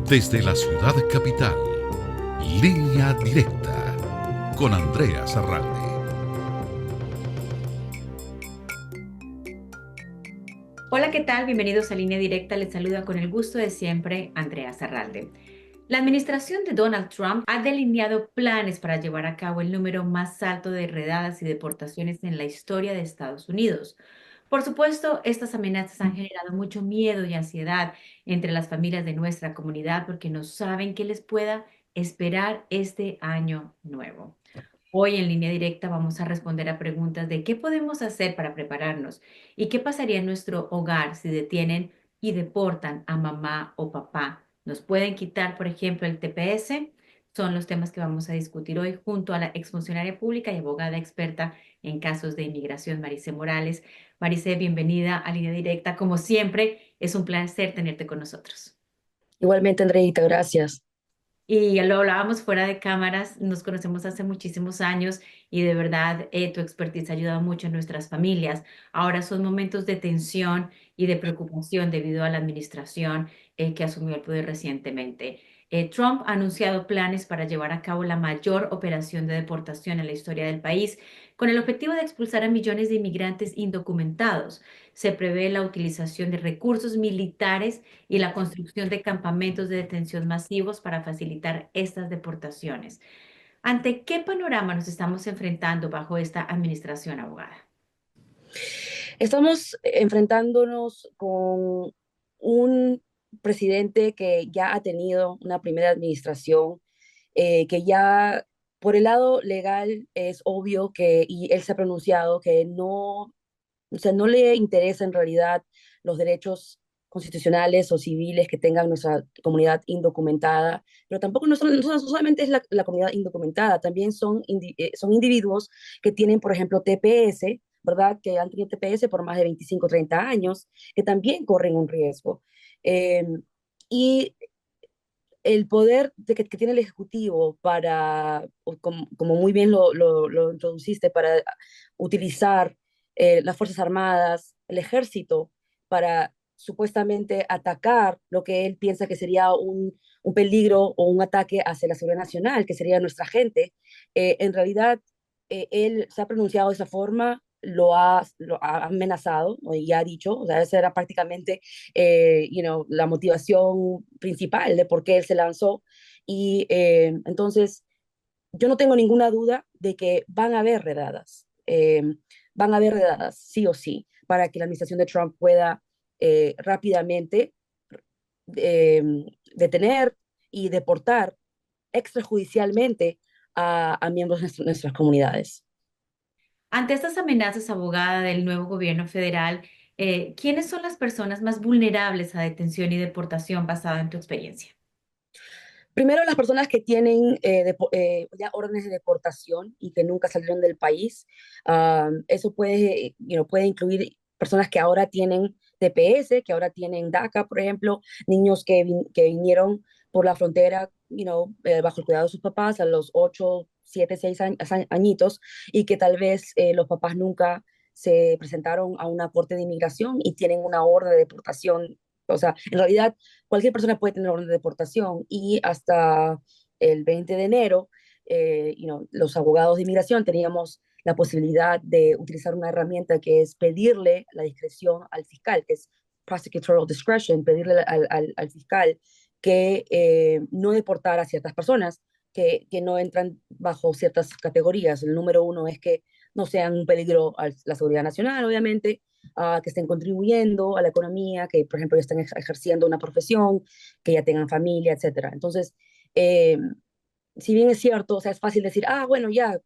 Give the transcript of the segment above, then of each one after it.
Desde la ciudad capital, Línea Directa con Andrea Zarralde. Hola, ¿qué tal? Bienvenidos a Línea Directa. Les saluda con el gusto de siempre Andrea Zarralde. La administración de Donald Trump ha delineado planes para llevar a cabo el número más alto de redadas y deportaciones en la historia de Estados Unidos. Por supuesto, estas amenazas han generado mucho miedo y ansiedad entre las familias de nuestra comunidad porque no saben qué les pueda esperar este año nuevo. Hoy en Línea Directa vamos a responder a preguntas de qué podemos hacer para prepararnos y qué pasaría en nuestro hogar si detienen y deportan a mamá o papá. ¿Nos pueden quitar, por ejemplo, el TPS? Son los temas que vamos a discutir hoy junto a la exfuncionaria pública y abogada experta en casos de inmigración, Maricé Morales. Maricé, bienvenida a Línea Directa. Como siempre, es un placer tenerte con nosotros. Igualmente, Andreita, gracias. Y ya lo hablábamos fuera de cámaras, nos conocemos hace muchísimos años y de verdad tu expertise ha ayudado mucho a nuestras familias. Ahora son momentos de tensión y de preocupación debido a la administración que asumió el poder recientemente. Trump ha anunciado planes para llevar a cabo la mayor operación de deportación en la historia del país, con el objetivo de expulsar a millones de inmigrantes indocumentados. Se prevé la utilización de recursos militares y la construcción de campamentos de detención masivos para facilitar estas deportaciones. ¿Ante qué panorama nos estamos enfrentando bajo esta administración, abogada? Estamos enfrentándonos con un presidente que ya ha tenido una primera administración, que ya por el lado legal es obvio que, y él se ha pronunciado, que no, o sea, no le interesa en realidad los derechos constitucionales o civiles que tenga nuestra comunidad indocumentada, pero tampoco no solamente es la comunidad indocumentada, también son individuos que tienen, por ejemplo, TPS, ¿verdad? Que han tenido TPS por más de 25 o 30 años, que también corren un riesgo. Eh, y el poder que tiene el Ejecutivo para, como muy bien lo introduciste, para utilizar las Fuerzas Armadas, el Ejército, para supuestamente atacar lo que él piensa que sería un peligro o un ataque hacia la seguridad nacional, que sería nuestra gente, en realidad él se ha pronunciado de esa forma, lo ha amenazado, ¿no? Y ha dicho, o sea, esa era prácticamente la motivación principal de por qué él se lanzó. Y entonces, yo no tengo ninguna duda de que van a haber redadas, sí o sí, para que la administración de Trump pueda rápidamente eh, detener y deportar extrajudicialmente a miembros de nuestras comunidades. Ante estas amenazas, abogada del nuevo gobierno federal, ¿quiénes son las personas más vulnerables a detención y deportación basada en tu experiencia? Primero, las personas que tienen ya órdenes de deportación y que nunca salieron del país. Eso puede incluir personas que ahora tienen TPS, que ahora tienen DACA, por ejemplo, niños que vinieron por la frontera, bajo el cuidado de sus papás a los 8, 7, 6 añitos, y que tal vez los papás nunca se presentaron a una corte de inmigración y tienen una orden de deportación. O sea, en realidad cualquier persona puede tener orden de deportación, y hasta el 20 de enero, los abogados de inmigración teníamos la posibilidad de utilizar una herramienta que es pedirle la discreción al fiscal, que es prosecutorial discretion, pedirle al fiscal que no deportara a ciertas personas que no entran bajo ciertas categorías. El número uno es que no sean un peligro a la seguridad nacional, obviamente, que estén contribuyendo a la economía, que por ejemplo ya estén ejerciendo una profesión, que ya tengan familia, etcétera. Entonces, eh, si bien es cierto, o sea, es fácil decir, bueno, ya,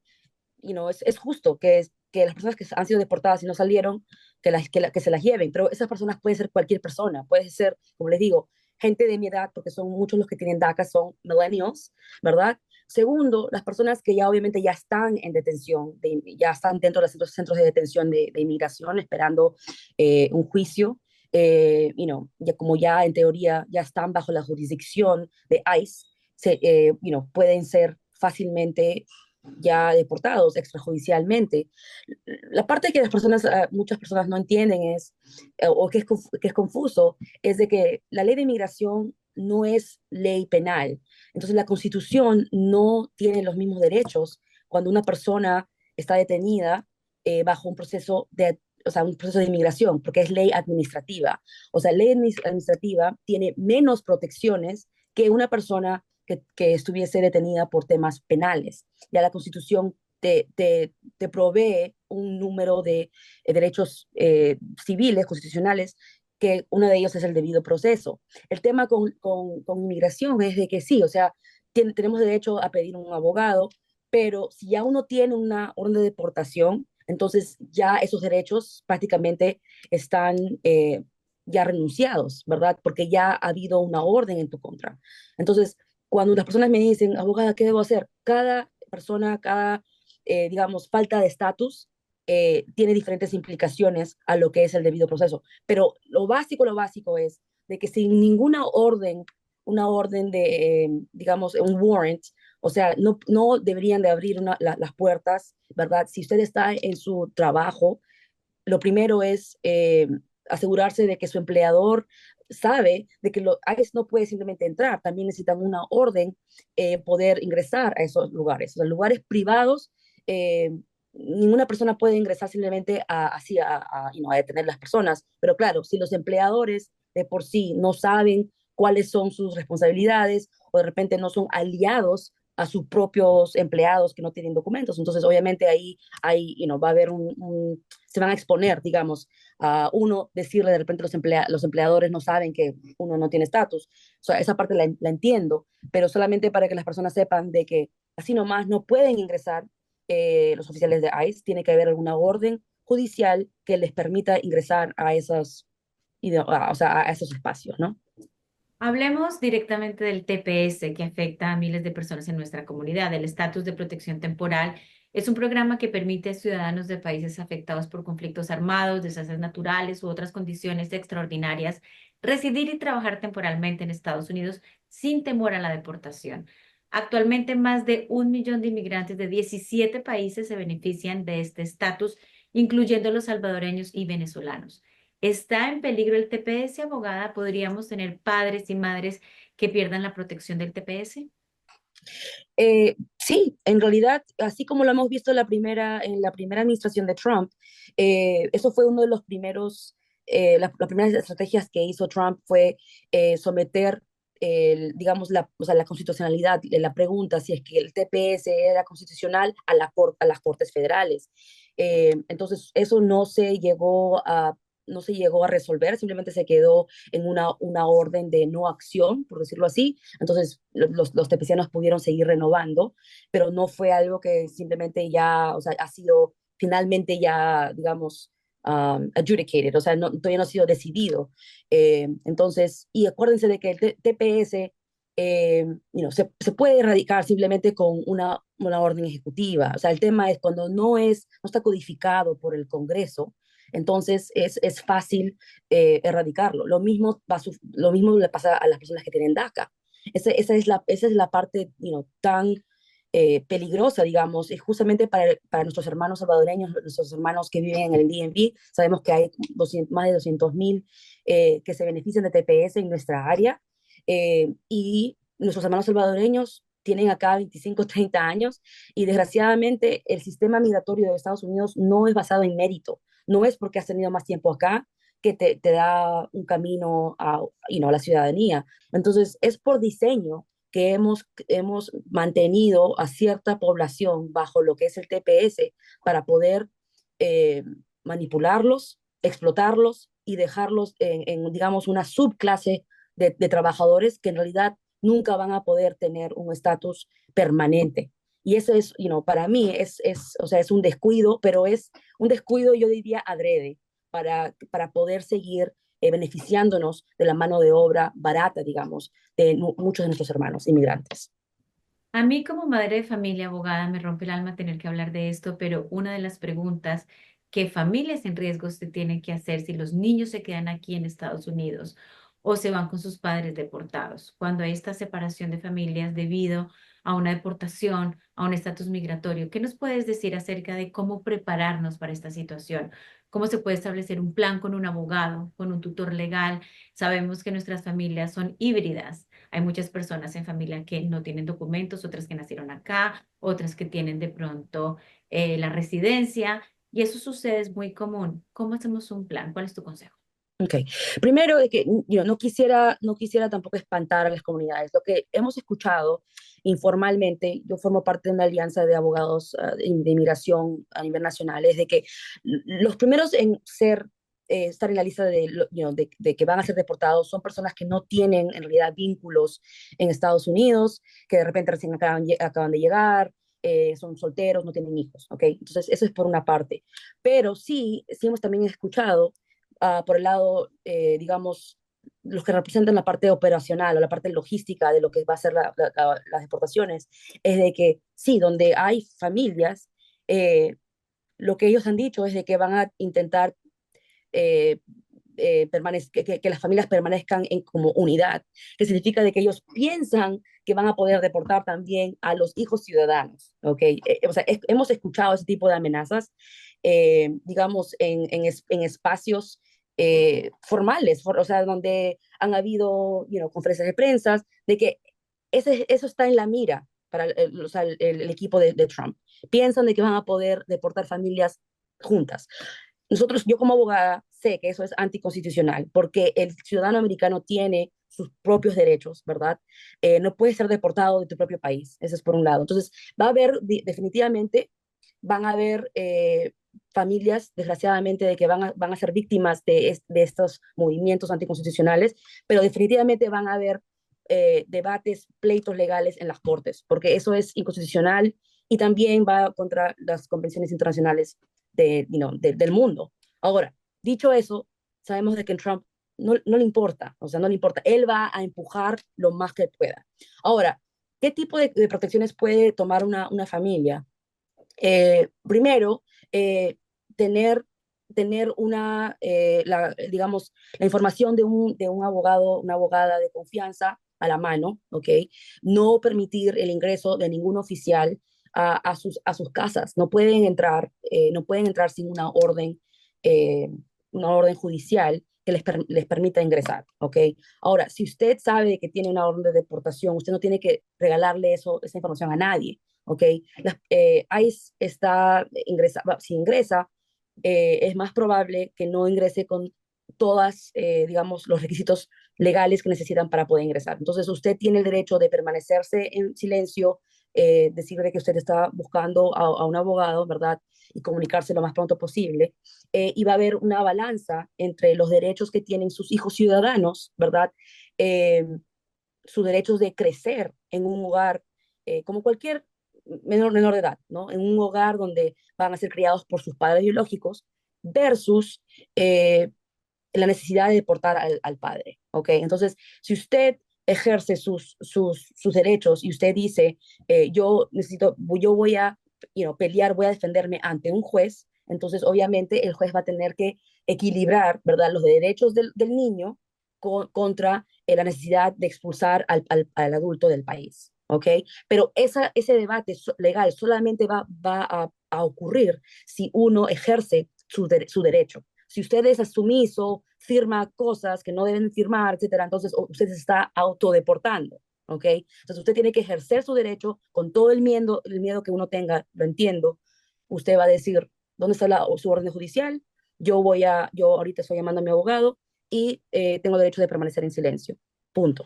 es justo que las personas que han sido deportadas y no salieron, que se las lleven, pero esas personas pueden ser cualquier persona, puede ser, como les digo, gente de mi edad, porque son muchos los que tienen DACA, son millennials, ¿verdad? Segundo, las personas que ya obviamente ya están en detención, ya están dentro de los centros de detención de inmigración esperando un juicio, ya como ya en teoría ya están bajo la jurisdicción de ICE, pueden ser fácilmente ya deportados extrajudicialmente. La parte que muchas personas no entienden o que es confuso, es de que la ley de inmigración no es ley penal. Entonces la Constitución no tiene los mismos derechos cuando una persona está detenida bajo un proceso o sea, un proceso de inmigración, porque es ley administrativa. O sea, ley administrativa tiene menos protecciones que una persona que estuviese detenida por temas penales. Ya la Constitución te provee un número de derechos civiles, constitucionales, que uno de ellos es el debido proceso. El tema con inmigración es de que sí, o sea, tenemos derecho a pedir un abogado, pero si ya uno tiene una orden de deportación, entonces ya esos derechos prácticamente están ya renunciados, ¿verdad? Porque ya ha habido una orden en tu contra. Entonces, cuando las personas me dicen, abogada, ¿qué debo hacer? Cada persona, digamos, falta de estatus tiene diferentes implicaciones a lo que es el debido proceso. Pero lo básico es de que sin ninguna orden, una orden de, digamos, un warrant, o sea, no deberían de abrir las puertas, ¿verdad? Si usted está en su trabajo, lo primero es asegurarse de que su empleador sabe de que ICE no puede simplemente entrar, también necesitan una orden poder ingresar a esos lugares. O sea, lugares privados, eh, ninguna persona puede ingresar simplemente así a detener las personas, pero claro, si los empleadores de por sí no saben cuáles son sus responsabilidades o de repente no son aliados a sus propios empleados que no tienen documentos. Entonces, obviamente ahí va a haber se van a exponer, digamos, a uno decirle de repente los empleadores no saben que uno no tiene estatus. O sea, esa parte la entiendo, pero solamente para que las personas sepan de que así nomás no pueden ingresar los oficiales de ICE, tiene que haber alguna orden judicial que les permita ingresar a o sea, a esos espacios, ¿no? Hablemos directamente del TPS que afecta a miles de personas en nuestra comunidad. El estatus de protección temporal es un programa que permite a ciudadanos de países afectados por conflictos armados, desastres naturales u otras condiciones extraordinarias residir y trabajar temporalmente en Estados Unidos sin temor a la deportación. Actualmente, más de 1 millón de inmigrantes de 17 países se benefician de este estatus, incluyendo los salvadoreños y venezolanos. ¿Está en peligro el TPS, abogada? ¿Podríamos tener padres y madres que pierdan la protección del TPS? Sí, en realidad, así como lo hemos visto en la primera administración de Trump, eso fue uno de los primeros, las primeras estrategias que hizo Trump fue someter, digamos, o sea, la constitucionalidad, la pregunta si es que el TPS era constitucional a las Cortes Federales. Entonces, eso no se llegó a resolver, simplemente se quedó en una orden de no acción, por decirlo así. Entonces, los tepecianos pudieron seguir renovando, pero no fue algo que simplemente ya, o sea, ha sido finalmente ya, digamos, adjudicated, o sea, todavía no ha sido decidido. Entonces, y acuérdense de que el TPS se puede erradicar simplemente con una orden ejecutiva. O sea, el tema es cuando no está codificado por el Congreso, entonces es fácil erradicarlo. Lo mismo le pasa a las personas que tienen DACA. Esa es la parte tan peligrosa, digamos, es justamente para nuestros hermanos salvadoreños, nuestros hermanos que viven en el DMV. Sabemos que hay más de 200,000 que se benefician de TPS en nuestra área y nuestros hermanos salvadoreños tienen acá 25, 30 años y desgraciadamente el sistema migratorio de Estados Unidos no es basado en mérito, no es porque has tenido más tiempo acá que te da un camino a la ciudadanía. Entonces, es por diseño que hemos mantenido a cierta población bajo lo que es el TPS para poder eh, manipularlos, explotarlos y dejarlos digamos, una subclase de trabajadores que en realidad nunca van a poder tener un estatus permanente. Y eso es, para mí o sea, es un descuido, pero es un descuido, yo diría, adrede, para poder seguir beneficiándonos de la mano de obra barata, digamos, de muchos de nuestros hermanos inmigrantes. A mí como madre de familia, abogada, me rompe el alma tener que hablar de esto, pero una de las preguntas que familias en riesgo se tienen que hacer si los niños se quedan aquí en Estados Unidos o se van con sus padres deportados. Cuando hay esta separación de familias debido a una deportación, a un estatus migratorio, ¿qué nos puedes decir acerca de cómo prepararnos para esta situación? ¿Cómo se puede establecer un plan con un abogado, con un tutor legal? Sabemos que nuestras familias son híbridas. Hay muchas personas en familia que no tienen documentos, otras que nacieron acá, otras que tienen de pronto la residencia, y eso sucede, es muy común. ¿Cómo hacemos un plan? ¿Cuál es tu consejo? Ok. Primero, de que no quisiera tampoco espantar a las comunidades. Lo que hemos escuchado informalmente, yo formo parte de una alianza de abogados de inmigración a nivel nacional, es de que los primeros en estar en la lista de que van a ser deportados son personas que no tienen en realidad vínculos en Estados Unidos, que de repente recién acaban de llegar, son solteros, no tienen hijos, ¿ok? Entonces, eso es por una parte. Pero sí hemos también escuchado por el lado, digamos, los que representan la parte operacional o la parte logística de lo que va a ser las deportaciones, es de que sí, donde hay familias, lo que ellos han dicho es de que van a intentar eh, que las familias permanezcan como unidad, que significa de que ellos piensan que van a poder deportar también a los hijos ciudadanos, ¿ok? O sea, hemos escuchado ese tipo de amenazas, digamos, en espacios formales, o sea, donde han habido, conferencias de prensa, de que eso está en la mira para o sea, el equipo de Trump. Piensan de que van a poder deportar familias juntas. Yo como abogada sé que eso es anticonstitucional porque el ciudadano americano tiene sus propios derechos, ¿verdad? No puedes ser deportado de tu propio país, eso es por un lado. Entonces, va a haber, definitivamente, van a haber familias, desgraciadamente, de que van a ser víctimas de estos movimientos anticonstitucionales, pero definitivamente van a haber debates, pleitos legales en las cortes, porque eso es inconstitucional y también va contra las convenciones internacionales del mundo. Ahora, dicho eso, sabemos de que Trump no le importa, o sea, no le importa. Él va a empujar lo más que pueda. Ahora, ¿qué tipo de protecciones puede tomar una familia? Primero, tener, tener digamos, la información de un abogado, una abogada de confianza a la mano, ¿ok? No permitir el ingreso de ningún oficial a sus casas. No pueden entrar sin eh, una orden judicial que les permita ingresar, ¿ok? Ahora, si usted sabe que tiene una orden de deportación, usted no tiene que regalarle esa información a nadie, ¿ok? ICE si ingresa, es más probable que no ingrese con todas, digamos, los requisitos legales que necesitan para poder ingresar. Entonces, usted tiene el derecho de permanecerse en silencio, decirle que usted está buscando a un abogado, ¿verdad? Y comunicarse lo más pronto posible. Y va a haber una balanza entre los derechos que tienen sus hijos ciudadanos, ¿verdad? Eh, sus derechos de crecer en un hogar como cualquier menor de edad, ¿no? En un hogar donde van a ser criados por sus padres biológicos versus la necesidad de deportar al padre, ¿ok? Entonces, si usted ejerce sus derechos y usted dice, yo voy a pelear, voy a defenderme ante un juez, entonces obviamente el juez va a tener que equilibrar, ¿verdad?, los derechos del niño contra la necesidad de expulsar al adulto del país, ¿ok? Pero ese debate legal solamente va a ocurrir si uno ejerce su derecho. Si usted es sumiso, firma cosas que no deben firmar, etcétera, entonces usted se está autodeportando, ¿ok? Entonces usted tiene que ejercer su derecho con todo el miedo que uno tenga, lo entiendo. Usted va a decir, ¿dónde está su orden judicial? Yo ahorita estoy llamando a mi abogado y tengo derecho de permanecer en silencio. Punto.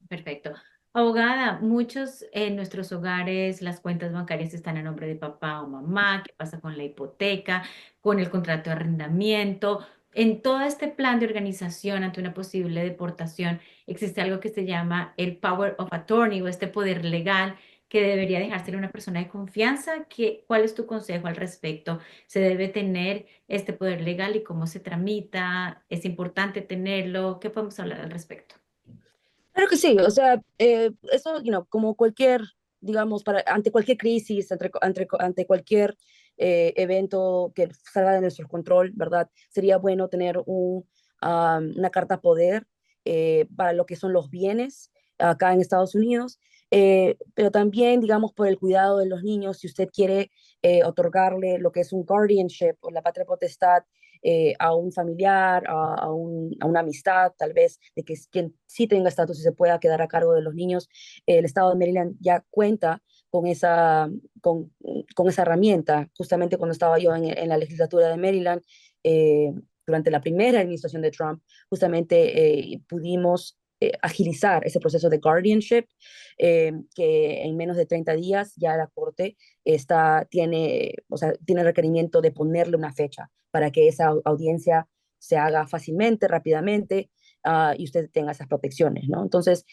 Perfecto. Abogada, muchos en nuestros hogares las cuentas bancarias están a nombre de papá o mamá. ¿Qué pasa con la hipoteca, con el contrato de arrendamiento? En todo este plan de organización ante una posible deportación, existe algo que se llama el Power of Attorney o este poder legal que debería dejárselo a una persona de confianza. ¿Cuál es tu consejo al respecto? ¿Se debe tener este poder legal y cómo se tramita? ¿Es importante tenerlo? ¿Qué podemos hablar al respecto? Claro que sí, o sea, eso, como cualquier, digamos, ante cualquier crisis, ante cualquier evento que salga de nuestro control, ¿verdad? Sería bueno tener una carta poder para lo que son los bienes acá en Estados Unidos, pero también, digamos, por el cuidado de los niños, si usted quiere otorgarle lo que es un guardianship o la patria potestad a un familiar, a una amistad, tal vez, de que quien sí tenga estatus y se pueda quedar a cargo de los niños, el estado de Maryland ya cuenta con con esa herramienta. Justamente cuando estaba yo en la legislatura de Maryland, eh, durante la primera administración de Trump, justamente pudimos agilizar ese proceso de guardianship, que en menos de 30 días ya la Corte o sea, tiene requerimiento de ponerle una fecha para que esa audiencia se haga fácilmente, rápidamente, y usted tenga esas protecciones, ¿no? Entonces,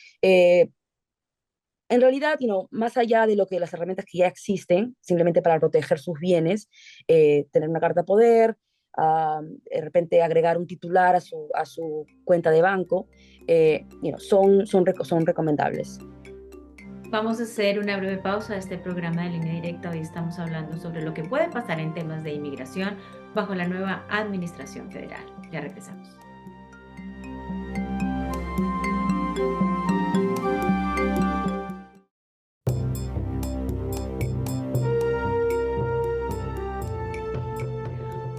en realidad, más allá de lo que las herramientas que ya existen, simplemente para proteger sus bienes, tener una carta de poder, de repente agregar un titular a su cuenta de banco, son recomendables. Vamos a hacer una breve pausa de este programa de Línea Directa. Hoy estamos hablando sobre lo que puede pasar en temas de inmigración bajo la nueva administración federal. Ya regresamos.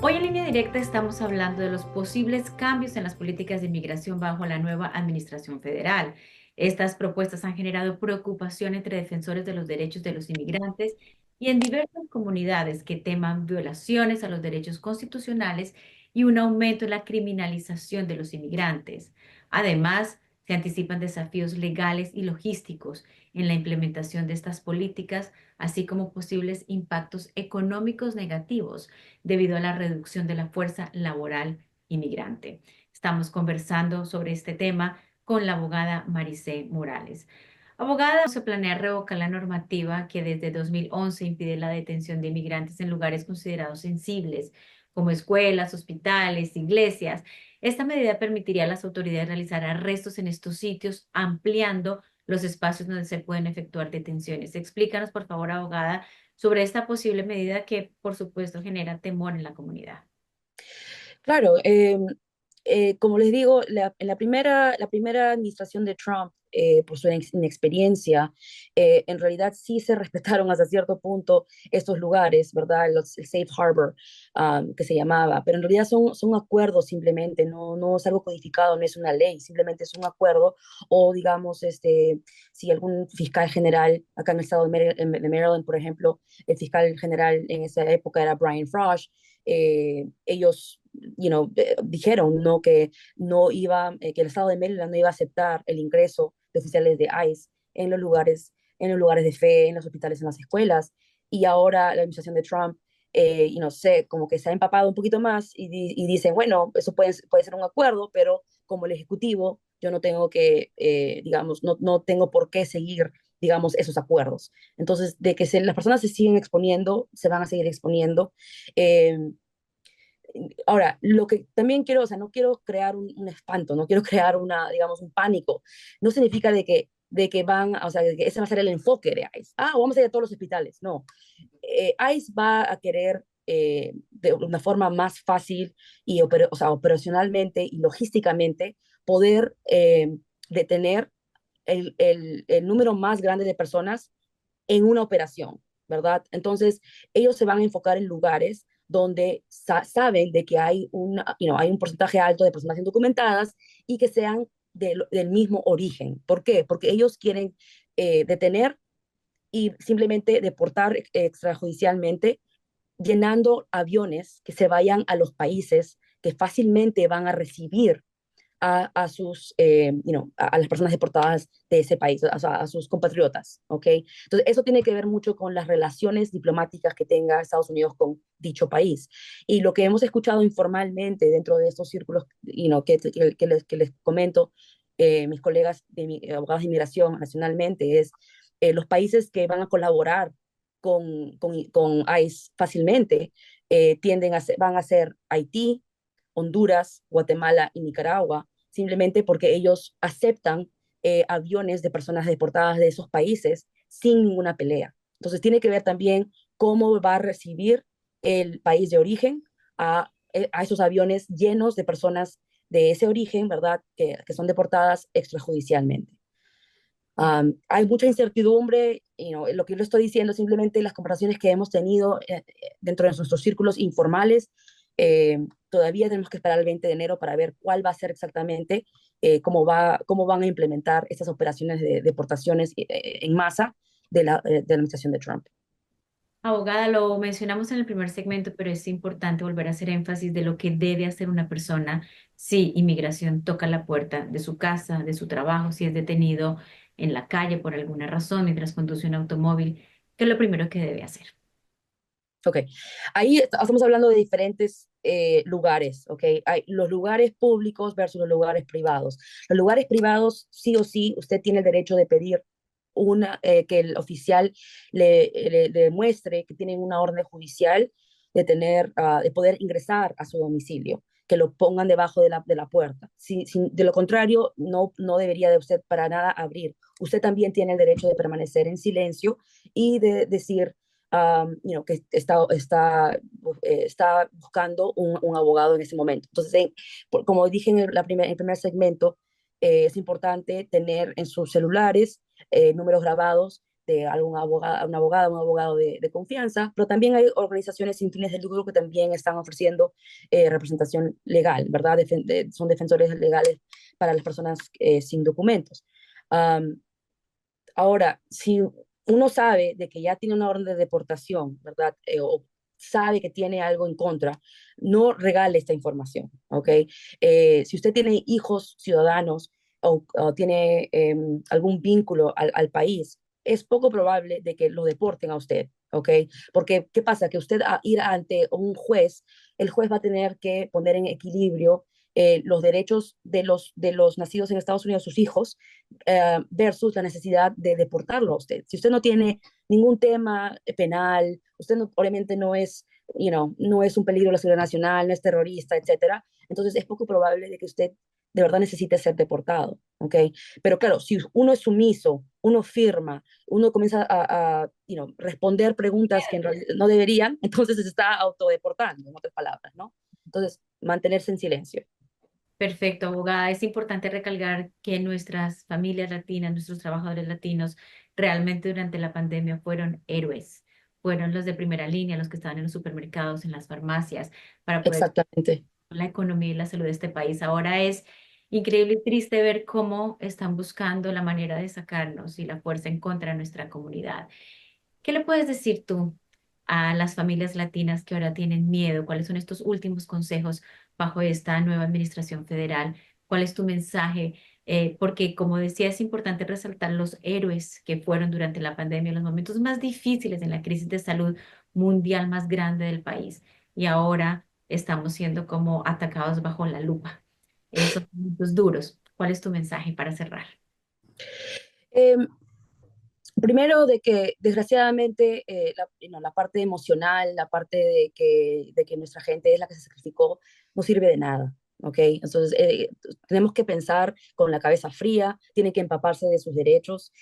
Hoy en Línea Directa estamos hablando de los posibles cambios en las políticas de inmigración bajo la nueva administración federal. Estas propuestas han generado preocupación entre defensores de los derechos de los inmigrantes y en diversas comunidades que teman violaciones a los derechos constitucionales y un aumento en la criminalización de los inmigrantes. Además, se anticipan desafíos legales y logísticos en la implementación de estas políticas, así como posibles impactos económicos negativos debido a la reducción de la fuerza laboral inmigrante. Estamos conversando sobre este tema con la abogada Maricé Morales. Abogada, se planea revocar la normativa que desde 2011 impide la detención de inmigrantes en lugares considerados sensibles, como escuelas, hospitales, iglesias. Esta medida permitiría a las autoridades realizar arrestos en estos sitios, ampliando los espacios donde se pueden efectuar detenciones. Explícanos, por favor, abogada, sobre esta posible medida que, por supuesto, genera temor en la comunidad. Claro, como les digo, en la primera administración de Trump, por su inexperiencia, en realidad sí se respetaron hasta cierto punto estos lugares, ¿verdad? El Safe Harbor, que se llamaba, pero en realidad son acuerdos simplemente, no es algo codificado, no es una ley, simplemente es un acuerdo, o digamos, si algún fiscal general, acá en el estado de Maryland, por ejemplo, el fiscal general en esa época era Brian Frosh, ellos dijeron ¿no? Que no iba, que el estado de Maryland no iba a aceptar el ingreso de oficiales de ICE en los lugares de fe, en los hospitales, en las escuelas. Y ahora la administración de Trump, y no sé, como que se ha empapado un poquito más y dicen, bueno, eso puede ser un acuerdo, pero como el Ejecutivo, yo no tengo que, digamos, no tengo por qué seguir digamos, esos acuerdos. Entonces, de que las personas se siguen exponiendo, se van a seguir exponiendo. Eh, Ahora, lo que también quiero, o sea, no quiero crear un espanto, no quiero crear digamos, un pánico. No significa de que o sea, de que ese va a ser el enfoque de ICE. Vamos a ir a todos los hospitales. No. ICE va a querer de una forma más fácil y o sea, operacionalmente y logísticamente poder detener el número más grande de personas en una operación, ¿verdad? Entonces, ellos se van a enfocar en lugares donde saben de que hay un porcentaje alto de personas indocumentadas y que sean del mismo origen. ¿Por qué? Porque ellos quieren detener y simplemente deportar extrajudicialmente, llenando aviones que se vayan a los países que fácilmente van a recibir a las personas deportadas de ese país, a sus compatriotas, ¿ok? Entonces, eso tiene que ver mucho con las relaciones diplomáticas que tenga Estados Unidos con dicho país. Y lo que hemos escuchado informalmente dentro de estos círculos, que les comento, mis colegas abogados de inmigración nacionalmente, es los países que van a colaborar con ICE fácilmente van a ser Haití, Honduras, Guatemala y Nicaragua, simplemente porque ellos aceptan aviones de personas deportadas de esos países sin ninguna pelea. Entonces tiene que ver también cómo va a recibir el país de origen a esos aviones llenos de personas de ese origen, ¿verdad?, que son deportadas extrajudicialmente. Hay mucha incertidumbre, lo que yo le estoy diciendo simplemente las conversaciones que hemos tenido dentro de nuestros círculos informales. Todavía tenemos que esperar el 20 de enero para ver cuál va a ser exactamente, cómo van a implementar estas operaciones de deportaciones en masa de la administración de Trump. Abogada, lo mencionamos en el primer segmento, pero es importante volver a hacer énfasis de lo que debe hacer una persona si inmigración toca la puerta de su casa, de su trabajo, si es detenido en la calle por alguna razón mientras conduce un automóvil, ¿qué es lo primero que debe hacer? Ok, ahí estamos hablando de diferentes lugares, ok. Hay los lugares públicos versus los lugares privados. Los lugares privados, sí o sí, usted tiene el derecho de pedir que el oficial le demuestre que tienen una orden judicial de poder ingresar a su domicilio, que lo pongan debajo de la puerta. De lo contrario, no debería de usted para nada abrir. Usted también tiene el derecho de permanecer en silencio y de decir que está buscando un abogado en ese momento. Entonces, como dije en el primer segmento, es importante tener en sus celulares números grabados de algún abogado, una abogada, un abogado de confianza, pero también hay organizaciones sin fines de lucro que también están ofreciendo representación legal, ¿verdad? Son defensores legales para las personas sin documentos. Um, Ahora, si uno sabe de que ya tiene una orden de deportación, ¿verdad? O sabe que tiene algo en contra, no regale esta información, ¿ok? Si usted tiene hijos ciudadanos o tiene algún vínculo al país, es poco probable de que lo deporten a usted, ¿ok? Porque, ¿qué pasa? Que usted a ir ante un juez, el juez va a tener que poner en equilibrio los derechos de los nacidos en Estados Unidos, sus hijos, versus la necesidad de deportarlo a usted. Si usted no tiene ningún tema penal, usted obviamente no es un peligro a la seguridad nacional, no es terrorista, etcétera, entonces es poco probable de que usted de verdad necesite ser deportado, ¿ok? Pero claro, si uno es sumiso, uno firma, uno comienza responder preguntas que en realidad no deberían, entonces se está autodeportando, en otras palabras, ¿no? Entonces, mantenerse en silencio. Perfecto, abogada. Es importante recalcar que nuestras familias latinas, nuestros trabajadores latinos, realmente durante la pandemia fueron héroes. Fueron los de primera línea, los que estaban en los supermercados, en las farmacias, para poder Exactamente. la economía y la salud de este país. Ahora es increíble y triste ver cómo están buscando la manera de sacarnos y la fuerza en contra de nuestra comunidad. ¿Qué le puedes decir tú a las familias latinas que ahora tienen miedo? ¿Cuáles son estos últimos consejos bajo esta nueva administración federal? ¿Cuál es tu mensaje? Porque, como decía, es importante resaltar los héroes que fueron durante la pandemia, los momentos más difíciles en la crisis de salud mundial más grande del país. Y ahora estamos siendo como atacados bajo la lupa. Esos momentos duros. ¿Cuál es tu mensaje para cerrar? Eh, Primero, de que desgraciadamente la parte emocional, la parte de que nuestra gente es la que se sacrificó, no sirve de nada, ¿ok? Entonces, tenemos que pensar con la cabeza fría, tienen que empaparse de sus derechos.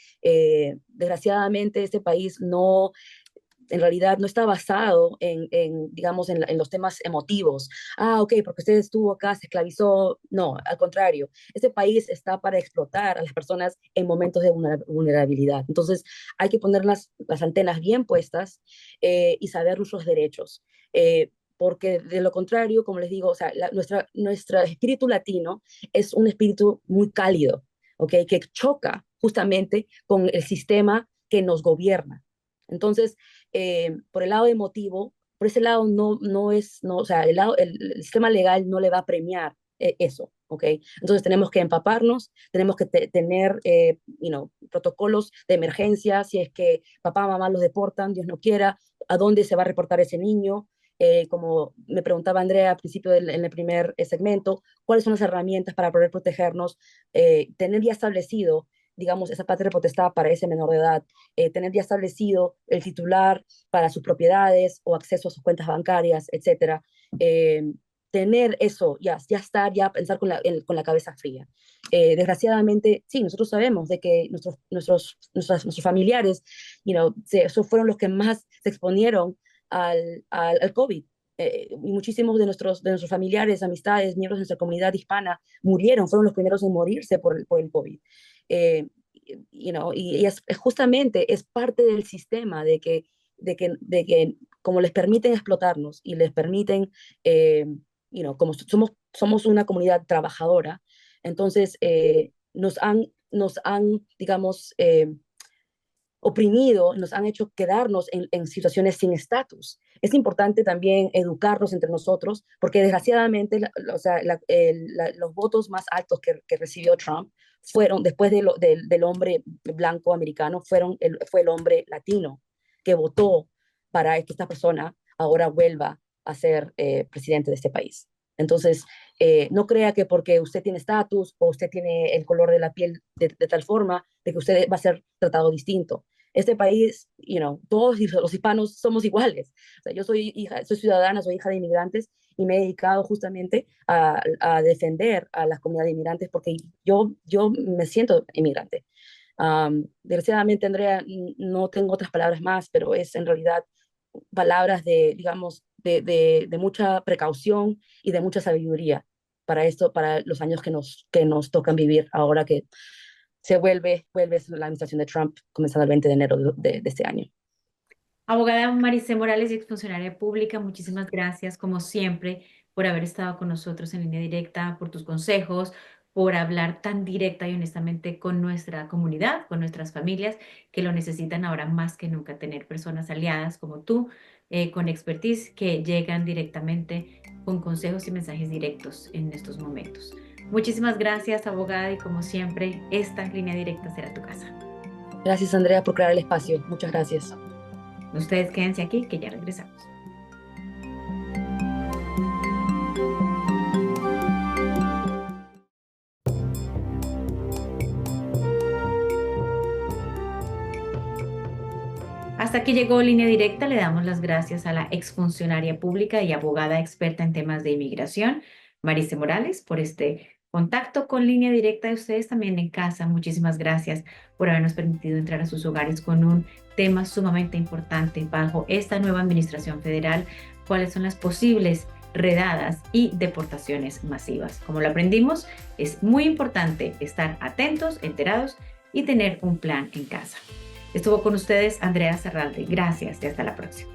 Desgraciadamente, este país no, en realidad no está basado digamos, en los temas emotivos. Ah, ok, porque usted estuvo acá, se esclavizó. No, al contrario, este país está para explotar a las personas en momentos de vulnerabilidad. Entonces, hay que poner las antenas bien puestas y saber nuestros derechos. Porque de lo contrario, como les digo, o sea, nuestro espíritu latino es un espíritu muy cálido, ¿ok? Que choca justamente con el sistema que nos gobierna. Entonces, por el lado emotivo, por ese lado no es, no, o sea, el sistema legal no le va a premiar eso, ¿ok? Entonces tenemos que empaparnos, tenemos que tener, protocolos de emergencia, si es que papá, mamá los deportan, Dios no quiera, a dónde se va a reportar ese niño. Como me preguntaba Andrea al principio en el primer segmento, cuáles son las herramientas para poder protegernos, tener ya establecido, digamos, esa patria potestad para ese menor de edad, tener ya establecido el titular para sus propiedades o acceso a sus cuentas bancarias, etcétera. Tener eso, ya estar, ya pensar con la cabeza fría. Desgraciadamente, sí, nosotros sabemos de que nuestros familiares, esos fueron los que más se exponieron al COVID. y muchísimos de nuestros familiares, amistades, miembros de nuestra comunidad hispana murieron, fueron los primeros en morirse por el COVID. Eh, y es justamente es parte del sistema de que como les permiten explotarnos y les permiten, como somos una comunidad trabajadora, entonces nos han, digamos, oprimido, nos han hecho quedarnos en situaciones sin estatus. Es importante también educarnos entre nosotros, porque desgraciadamente o sea, los votos más altos que recibió Trump fueron, después del hombre blanco americano, fue el hombre latino que votó para que esta persona ahora vuelva a ser presidente de este país. Entonces, no crea que porque usted tiene estatus o usted tiene el color de la piel de tal forma, de que usted va a ser tratado distinto. Este país, todos los hispanos somos iguales. O sea, yo soy ciudadana, soy hija de inmigrantes y me he dedicado justamente a defender a las comunidades de inmigrantes porque yo me siento inmigrante. Desgraciadamente, Andrea, no tengo otras palabras más, pero es en realidad palabras digamos, de mucha precaución y de mucha sabiduría para esto, para los años que nos tocan vivir ahora que vuelve la administración de Trump comenzando el 20 de enero de este año. Abogada Maricé Morales, exfuncionaria pública, muchísimas gracias, como siempre, por haber estado con nosotros en línea directa, por tus consejos, por hablar tan directa y honestamente con nuestra comunidad, con nuestras familias, que lo necesitan ahora más que nunca, tener personas aliadas como tú, con expertise, que llegan directamente con consejos y mensajes directos en estos momentos. Muchísimas gracias, abogada, y como siempre, esta línea directa será tu casa. Gracias, Andrea, por crear el espacio. Muchas gracias. Ustedes quédense aquí, que ya regresamos. Hasta aquí llegó Línea Directa. Le damos las gracias a la exfuncionaria pública y abogada experta en temas de inmigración, Maricé Morales, por este contacto con Línea Directa. De ustedes también en casa, muchísimas gracias por habernos permitido entrar a sus hogares con un tema sumamente importante bajo esta nueva administración federal, cuáles son las posibles redadas y deportaciones masivas. Como lo aprendimos, es muy importante estar atentos, enterados y tener un plan en casa. Estuvo con ustedes Andrea Serralde. Gracias y hasta la próxima.